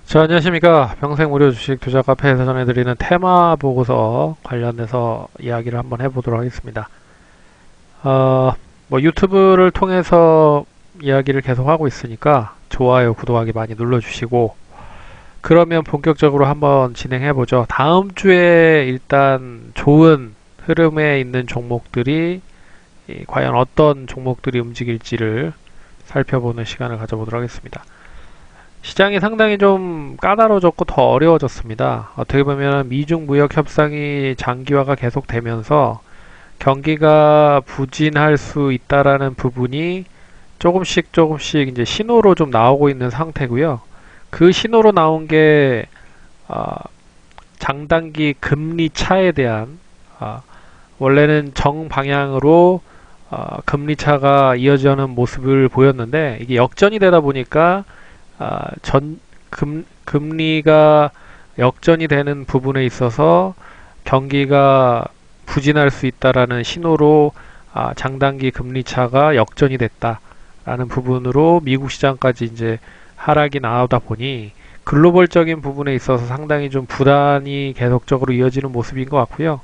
자, 안녕하십니까. 평생 무료 주식 투자 카페에서 전해드리는 테마 보고서 관련해서 이야기를 한번 해보도록 하겠습니다. 유튜브를 통해서 이야기를 계속 하고 있으니까 좋아요, 구독하기 많이 눌러주시고, 그러면 본격적으로 한번 진행해보죠. 다음 주에 일단 좋은 흐름에 있는 종목들이 과연 어떤 종목들이 움직일지를 살펴보는 시간을 가져보도록 하겠습니다. 시장이 상당히 좀 까다로워졌고 더 어려워졌습니다. 어떻게 보면 미중 무역 협상이 장기화가 계속되면서 경기가 부진할 수 있다라는 부분이 조금씩 이제 신호로 좀 나오고 있는 상태고요. 그 신호로 나온 게 어, 장단기 금리 차에 대한 어, 원래는 정방향으로 금리 차가 이어지는 모습을 보였는데 이게 역전이 되다 보니까 금리가 역전이 되는 부분에 있어서 경기가 부진할 수 있다라는 신호로 장단기 금리 차가 역전이 됐다라는 부분으로 미국 시장까지 이제 하락이 나오다 보니 글로벌적인 부분에 있어서 상당히 좀 부단이 계속적으로 이어지는 모습인 것 같고요.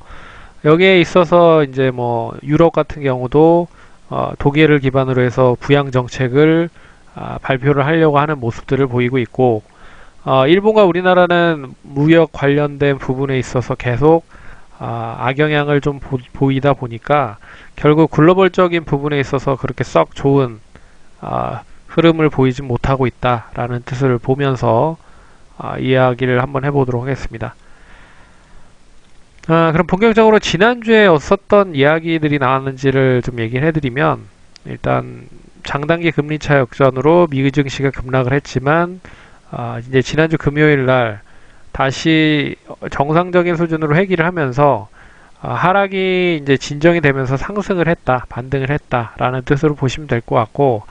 여기에 있어서 이제 뭐 유럽 같은 경우도 독일을 기반으로 해서 부양 정책을 발표를 하려고 하는 모습들을 보이고 있고, 일본과 우리나라는 무역 관련된 부분에 있어서 계속 악영향을 좀 보이다 보니까 결국 글로벌적인 부분에 있어서 그렇게 썩 좋은 흐름을 보이지 못하고 있다라는 뜻을 보면서 이야기를 한번 해보도록 하겠습니다. 그럼 본격적으로 지난주에 어떤 이야기들이 나왔는지를 좀 얘기를 해드리면, 일단 장단기 금리차 역전으로 미 증시가 급락을 했지만 이제 지난주 금요일 날 다시 정상적인 수준으로 회귀를 하면서 하락이 이제 진정이 되면서 상승을 했다, 반등을 했다라는 뜻으로 보시면 될 것 같고,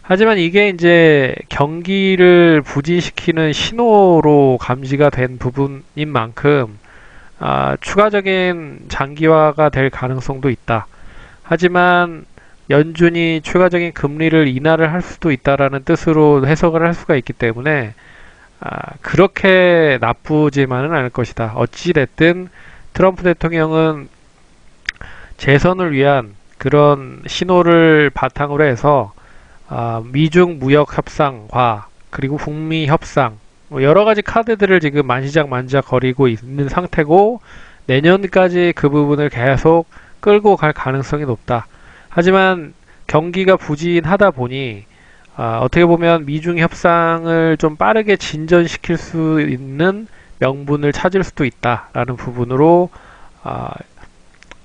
하지만 이게 이제 경기를 부진시키는 신호로 감지가 된 부분인 만큼 추가적인 장기화가 될 가능성도 있다. 하지만 연준이 추가적인 금리를 인하를 할 수도 있다라는 뜻으로 해석을 할 수가 있기 때문에 그렇게 나쁘지만은 않을 것이다. 어찌됐든 트럼프 대통령은 재선을 위한 그런 신호를 바탕으로 해서 미중 무역 협상과 그리고 북미 협상 뭐 여러 가지 카드들을 지금 만시장만장 거리고 있는 상태고, 내년까지 그 부분을 계속 끌고 갈 가능성이 높다. 하지만 경기가 부진하다 보니 어떻게 보면 미중 협상을 좀 빠르게 진전시킬 수 있는 명분을 찾을 수도 있다라는 부분으로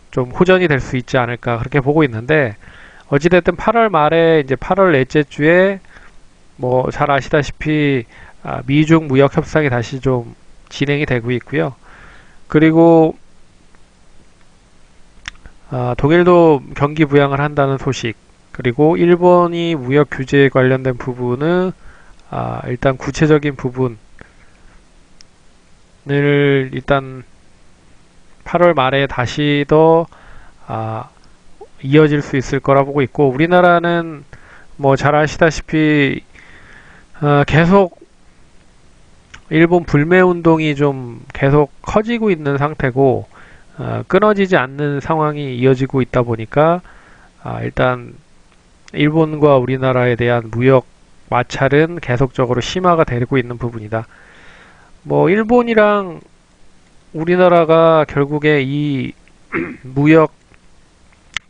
좀 호전이 될 수 있지 않을까 그렇게 보고 있는데, 어찌됐든 8월 말에 이제 8월 넷째 주에 뭐 잘 아시다시피 미중 무역 협상이 다시 좀 진행이 되고 있고요. 그리고 독일도 경기 부양을 한다는 소식, 그리고 일본이 무역 규제에 관련된 부분은 일단 구체적인 부분을 일단 8월 말에 다시 더 이어질 수 있을 거라 보고 있고, 우리나라는 뭐 잘 아시다시피 계속 일본 불매 운동이 좀 계속 커지고 있는 상태고 끊어지지 않는 상황이 이어지고 있다 보니까 일단 일본과 우리나라에 대한 무역 마찰은 계속적으로 심화가 되고 있는 부분이다. 뭐 일본이랑 우리나라가 결국에 이 무역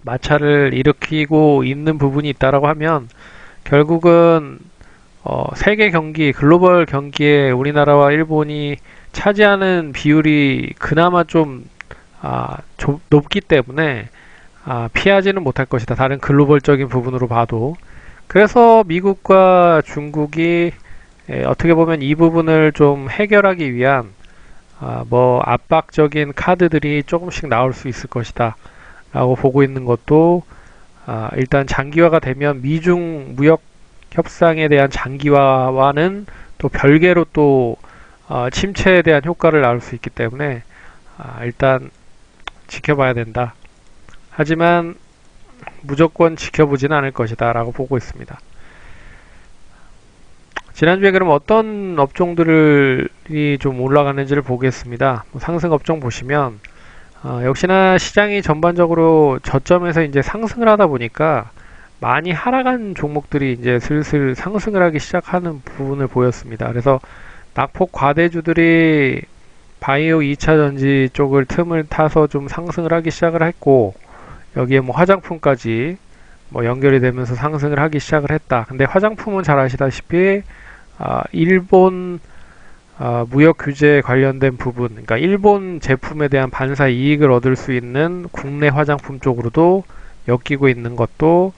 마찰을 일으키고 있는 부분이 있다라고 하면 결국은 세계 경기, 글로벌 경기에 우리나라와 일본이 차지하는 비율이 그나마 좀 높기 때문에 피하지는 못할 것이다. 다른 글로벌적인 부분으로 봐도. 그래서 미국과 중국이 어떻게 보면 이 부분을 좀 해결하기 위한 뭐 압박적인 카드들이 조금씩 나올 수 있을 것이다 라고 보고 있는 것도, 일단 장기화가 되면 미중 무역 협상에 대한 장기화와는 또 별개로 또 침체에 대한 효과를 낳을 수 있기 때문에 일단 지켜봐야 된다. 하지만 무조건 지켜보지는 않을 것이다 라고 보고 있습니다. 지난주에 그럼 어떤 업종들이 좀 올라가는지를 보겠습니다. 상승 업종 보시면 역시나 시장이 전반적으로 저점에서 이제 상승을 하다 보니까 많이 하락한 종목들이 이제 슬슬 상승을 하기 시작하는 부분을 보였습니다. 그래서 낙폭 과대주들이 바이오 2차 전지 쪽을 틈을 타서 좀 상승을 하기 시작을 했고, 여기에 뭐 화장품까지 뭐 연결이 되면서 상승을 하기 시작을 했다. 근데 화장품은 잘 아시다시피 일본 무역 규제 관련된 부분, 그러니까 일본 제품에 대한 반사 이익을 얻을 수 있는 국내 화장품 쪽으로도 엮이고 있는 것도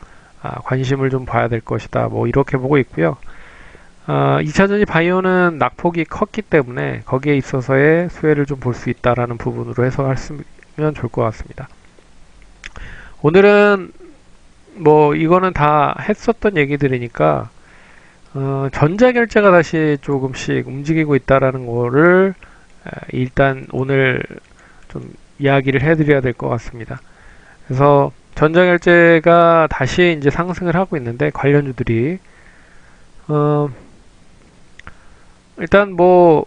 관심을 좀 봐야 될 것이다. 뭐 이렇게 보고 있고요. 2차전지 바이오는 낙폭이 컸기 때문에 거기에 있어서의 수혜를 좀 볼 수 있다라는 부분으로 해석하시면 좋을 것 같습니다. 오늘은 뭐 이거는 다 했었던 얘기들이니까 전자결제가 다시 조금씩 움직이고 있다라는 거를 일단 오늘 좀 이야기를 해드려야 될 것 같습니다. 그래서 전자결제가 다시 이제 상승을 하고 있는데 관련주들이 일단 뭐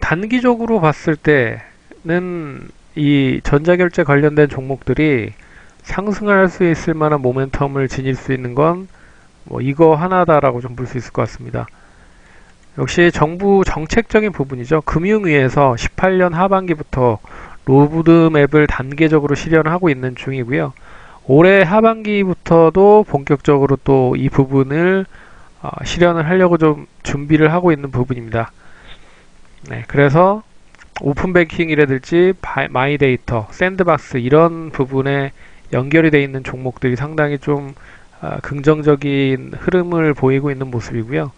단기적으로 봤을 때는 이 전자결제 관련된 종목들이 상승을 할 수 있을 만한 모멘텀을 지닐 수 있는 건 뭐 이거 하나다라고 좀 볼 수 있을 것 같습니다. 역시 정부 정책적인 부분이죠. 금융위에서 18년 하반기부터 로드맵을 단계적으로 실현하고 있는 중이고요. 올해 하반기부터도 본격적으로 또 이 부분을 실현을 하려고 좀 준비를 하고 있는 부분입니다. 네, 그래서 오픈뱅킹이라든지 마이데이터, 샌드박스 이런 부분에 연결이 되어 있는 종목들이 상당히 좀 긍정적인 흐름을 보이고 있는 모습이고요.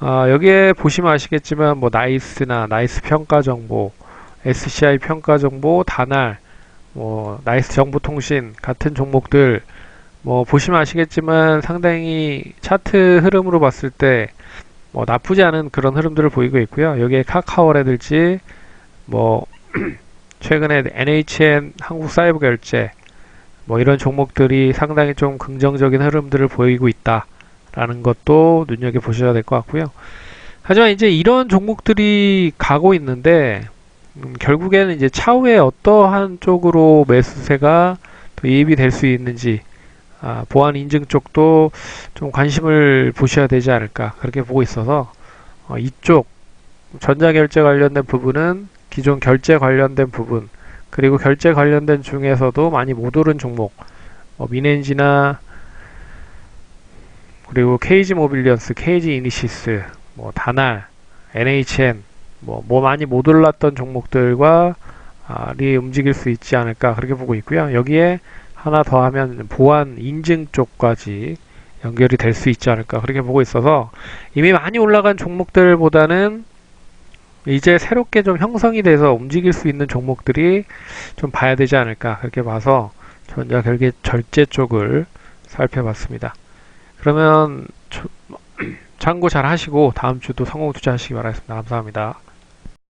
여기에 보시면 아시겠지만 뭐 나이스나 나이스 평가정보, SCI 평가정보, 다날, 뭐 나이스 정보통신 같은 종목들 뭐 보시면 아시겠지만 상당히 차트 흐름으로 봤을 때 뭐 나쁘지 않은 그런 흐름들을 보이고 있고요. 여기에 카카오라든지 뭐 최근에 NHN 한국사이버결제 뭐 이런 종목들이 상당히 좀 긍정적인 흐름들을 보이고 있다라는 것도 눈여겨보셔야 될 것 같고요. 하지만 이제 이런 종목들이 가고 있는데 결국에는 이제 차후에 어떠한 쪽으로 매수세가 더 유입이 될 수 있는지 보안 인증 쪽도 좀 관심을 보셔야 되지 않을까 그렇게 보고 있어서 이쪽 전자결제 관련된 부분은 기존 결제 관련된 부분 그리고 결제 관련된 중에서도 많이 못 오른 종목 미넨지나 그리고 KG 모빌리언스, KG 이니시스, 뭐 다날, NHN 뭐 많이 못 올랐던 종목들과 리 움직일 수 있지 않을까 그렇게 보고 있고요. 여기에 하나 더 하면 보안 인증 쪽까지 연결이 될 수 있지 않을까 그렇게 보고 있어서 이미 많이 올라간 종목들보다는 이제 새롭게 좀 형성이 돼서 움직일 수 있는 종목들이 좀 봐야 되지 않을까 그렇게 봐서 전자결제 쪽을 살펴봤습니다. 그러면 참고 잘 하시고 다음 주도 성공 투자하시기 바라겠습니다. 감사합니다.